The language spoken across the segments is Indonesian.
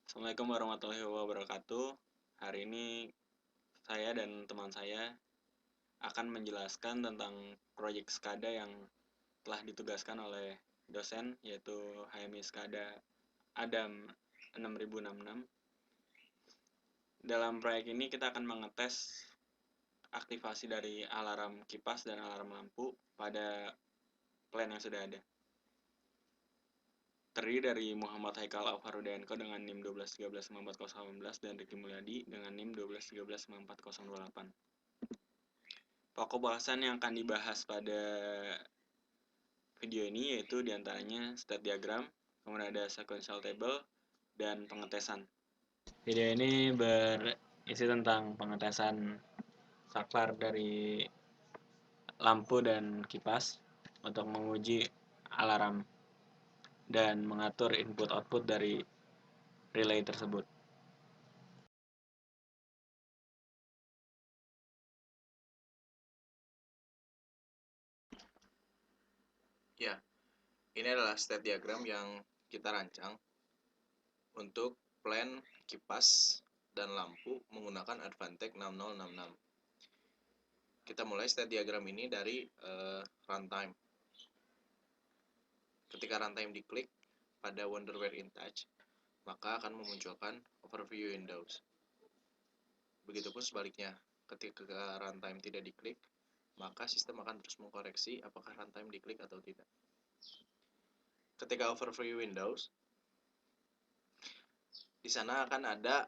Assalamualaikum warahmatullahi wabarakatuh. Hari ini saya dan teman saya akan menjelaskan tentang proyek SCADA yang telah ditugaskan oleh dosen, yaitu HMI SCADA Adam 6066. Dalam proyek ini kita akan mengetes aktivasi dari alarm kipas dan alarm lampu pada plan yang sudah ada. Terdiri dari Muhammad Haikal Alfarudianko dengan NIM 12135418 dan Ricky Mulyadi dengan NIM 12135428. Pokok bahasan yang akan dibahas pada video ini yaitu diantaranya state diagram, kemudian ada sequential table, dan pengetesan. Video ini berisi tentang pengetesan saklar dari lampu dan kipas untuk menguji alarm dan mengatur input-output dari relay tersebut. Ya, ini adalah state diagram yang kita rancang untuk plan kipas dan lampu menggunakan Advantech 6066. Kita mulai state diagram ini dari runtime. Ketika runtime diklik pada Wonderware InTouch, maka akan memunculkan overview Windows. Begitupun sebaliknya, ketika runtime tidak diklik, maka sistem akan terus mengkoreksi apakah runtime diklik atau tidak. Ketika overview Windows, di sana akan ada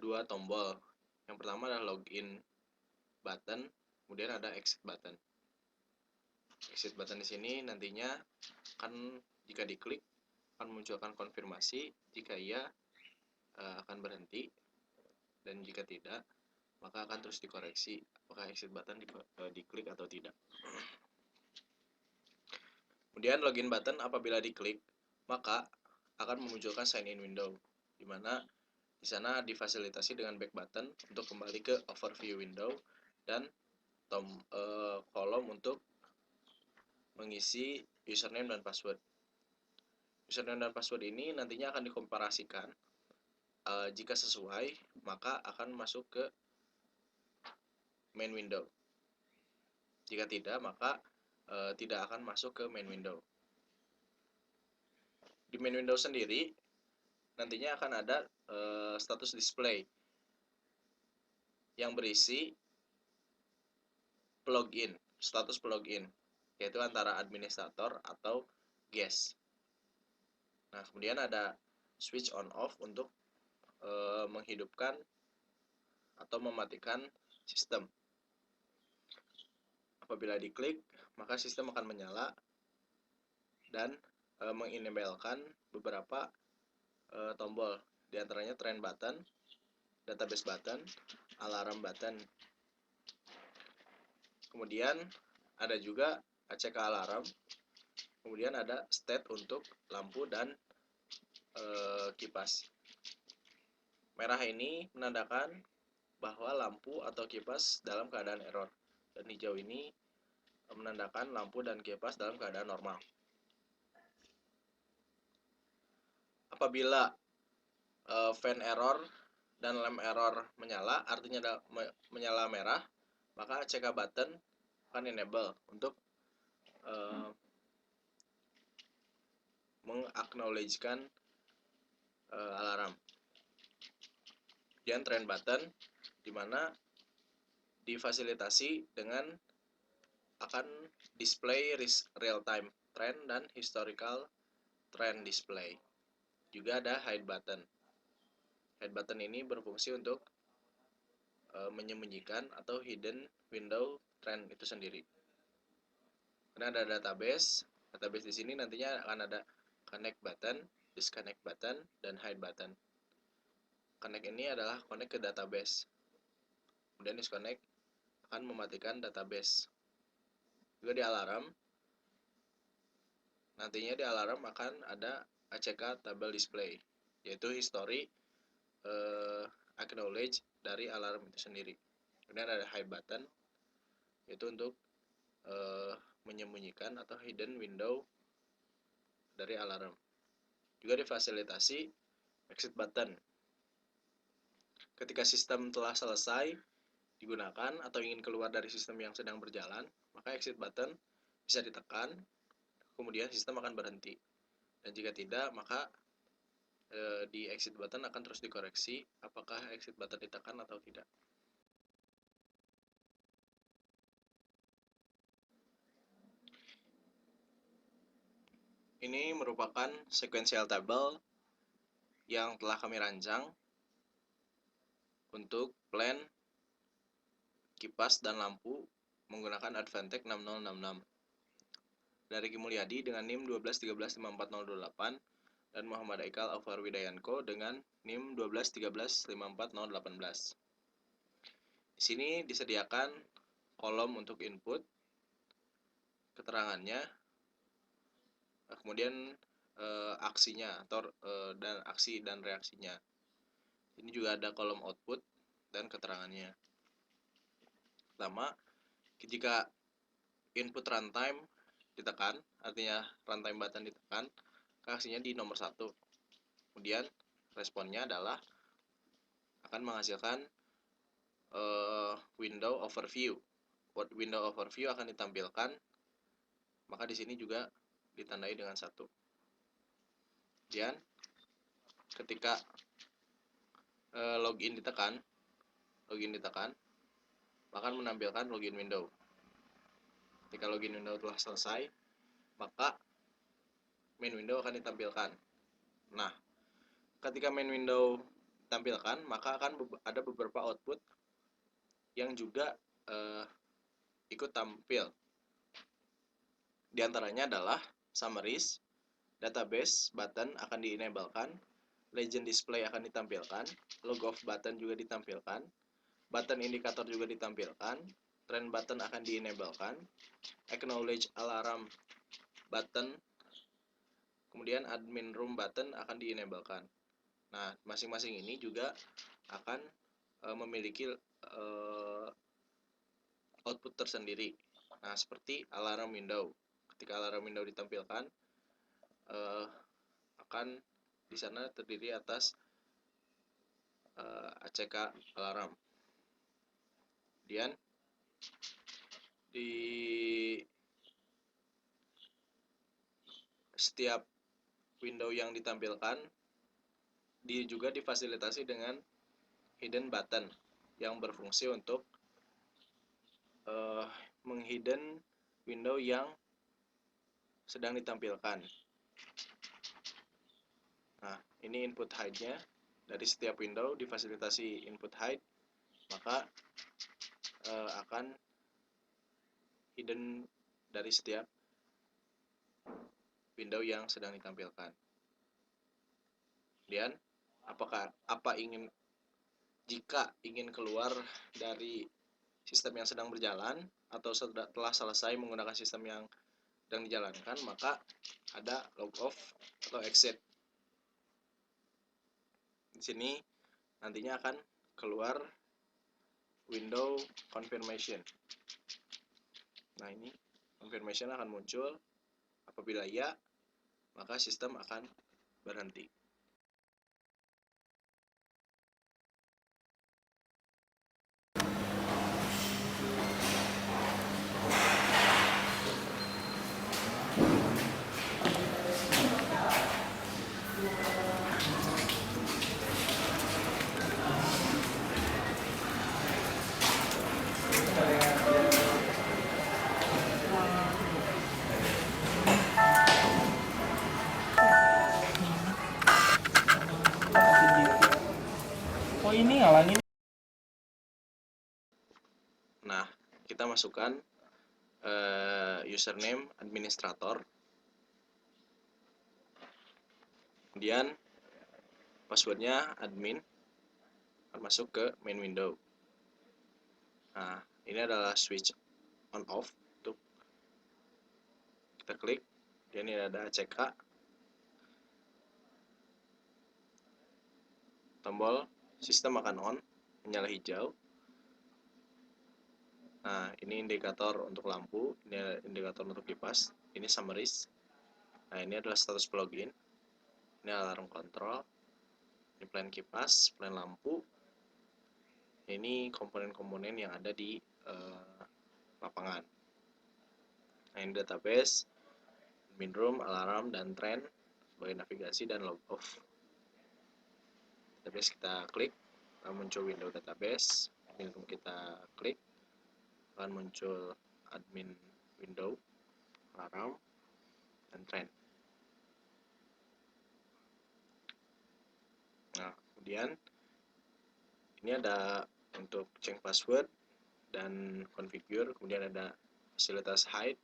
dua tombol. Yang pertama adalah login button, kemudian ada exit button. Exit button di sini nantinya akan jika diklik akan memunculkan konfirmasi jika iya akan berhenti, dan jika tidak maka akan terus dikoreksi apakah exit button diklik atau tidak. Kemudian login button apabila diklik maka akan memunculkan sign in window, di mana di sana difasilitasi dengan back button untuk kembali ke overview window dan kolom untuk mengisi username dan password. Username dan password ini nantinya akan dikomparasikan. Jika sesuai, maka akan masuk ke main window. Jika tidak, maka tidak akan masuk ke main window. Di main window sendiri, nantinya akan ada status display yang berisi plugin, status plugin, yaitu antara administrator atau guest. Nah, kemudian ada switch on off untuk menghidupkan atau mematikan sistem. Apabila diklik, maka sistem akan menyala dan mengenablekan beberapa tombol, diantaranya trend button, database button, alarm button. Kemudian ada juga ACK alarm, kemudian ada state untuk lampu dan kipas. Merah ini menandakan bahwa lampu atau kipas dalam keadaan error, dan hijau ini menandakan lampu dan kipas dalam keadaan normal. Apabila fan error dan lamp error menyala, artinya menyala merah, maka ACK button akan enable untuk mengaknowledgekan alarm. Kemudian trend button di mana difasilitasi dengan akan display real time trend dan historical trend display. Juga ada hide button. Hide button ini berfungsi untuk menyembunyikan atau hidden window trend itu sendiri. Karena ada database. Database di sini nantinya akan ada connect button, disconnect button, dan hide button. Connect ini adalah connect ke database. Kemudian disconnect akan mematikan database. Juga di alarm, nantinya di alarm akan ada ACK table display, yaitu history acknowledge dari alarm itu sendiri. Kemudian ada hide button, yaitu untuk menyembunyikan atau hidden window dari alarm. Juga difasilitasi exit button. Ketika sistem telah selesai digunakan atau ingin keluar dari sistem yang sedang berjalan, maka exit button bisa ditekan, kemudian sistem akan berhenti. Dan jika tidak, maka di exit button akan terus dikoreksi apakah exit button ditekan atau tidak. Ini merupakan sequential table yang telah kami rancang untuk plan kipas dan lampu menggunakan Advantech 6066. Dari Ki Mulyadi dengan NIM 121354028 dan Muhammad Aikal Alvar Widayanko dengan NIM 121354018. Di sini disediakan kolom untuk input, keterangannya, kemudian aksinya dan aksi dan reaksinya. Ini juga ada kolom output dan keterangannya. Pertama, jika input runtime ditekan, artinya runtime button ditekan, aksinya di nomor 1. Kemudian responnya adalah akan menghasilkan window overview. Window overview akan ditampilkan, maka di sini juga ditandai dengan 1. Kemudian ketika login ditekan, akan menampilkan login window. Ketika login window telah selesai, maka main window akan ditampilkan. Nah, ketika main window ditampilkan, maka akan ada beberapa output yang juga ikut tampil. Di antaranya adalah summaries, database button akan di-enablekan, legend display akan ditampilkan, log off button juga ditampilkan, button indikator juga ditampilkan, trend button akan di-enablekan, acknowledge alarm button, kemudian admin room button akan di-enablekan. Nah, masing-masing ini juga akan memiliki output tersendiri. Nah, seperti alarm window. Ketika alarm window ditampilkan, akan di sana terdiri atas ACK alarm. Kemudian di setiap window yang ditampilkan juga difasilitasi dengan hidden button yang berfungsi untuk menghidden window yang sedang ditampilkan. Nah, ini input hide-nya. Dari setiap window difasilitasi input hide, maka akan hidden dari setiap window yang sedang ditampilkan. Kemudian, jika ingin keluar dari sistem yang sedang berjalan atau telah selesai menggunakan sistem yang sedang dijalankan, maka ada log off atau exit. Di sini nantinya akan keluar window confirmation. Nah, ini confirmation akan muncul. Apabila ya, maka sistem akan berhenti. Oh, ini ngalangin. Nah, kita masukkan username administrator, kemudian passwordnya admin, akan masuk ke main window. Nah, ini adalah switch on off. Untuk kita klik, dan ini ada CK, tombol sistem akan on, menyala hijau. Nah, ini indikator untuk lampu, ini indikator untuk kipas, ini summaries. Nah, ini adalah status plugin, ini alarm control, Ini plan kipas, plan lampu. Ini komponen-komponen yang ada di lapangan. Nah, ini database, admin room, alarm, dan trend sebagai navigasi dan log off. Database kita klik, akan muncul window database. Admin room kita klik, akan muncul admin window, alarm, dan trend. Nah, kemudian ini ada untuk change password dan configure, kemudian ada fasilitas hide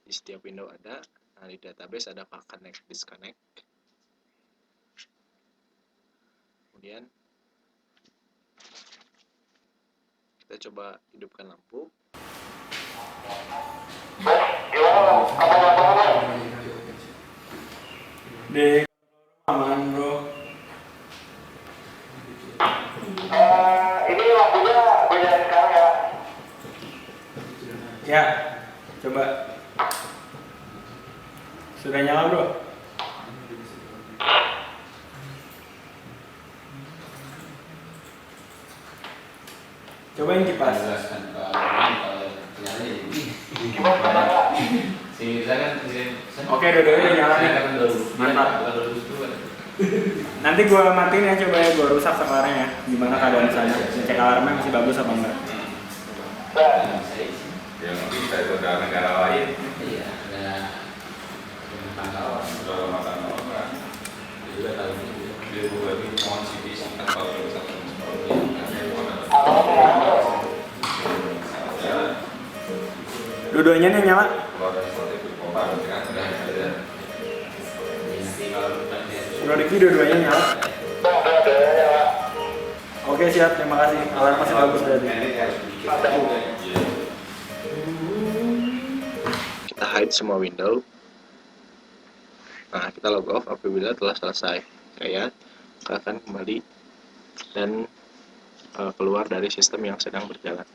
di setiap window ada. Nah, di database ada connect disconnect. Kemudian kita coba hidupkan lampu. Di aman bro. Ini lampunya beda sekarang ya. Ya, coba. Sudah nyala bro. Cobain kipas. Oke, dua-duanya nyala nih. Mantap. Nanti gua matiin ya, coba ya gua rusak sekarang ya. Gimana keadaan sana? Cek alarmnya masih bagus apa enggak? Ya mungkin saya ke negara lain. Iya, ada pantauan. Kalau makan orang Juga tahu ini. dia buat lagi on CPC kan kalau misalkan Dua-duanya nih nyala. kalau ada sesuatu itu kompak kan udah ada. Bro Diki dua-duanya nyala. Oke siap, terima kasih. Alarm masih bagus berarti. Kita hide semua window. Nah, kita log off apabila telah selesai. Ya, kita akan kembali dan keluar dari sistem yang sedang berjalan.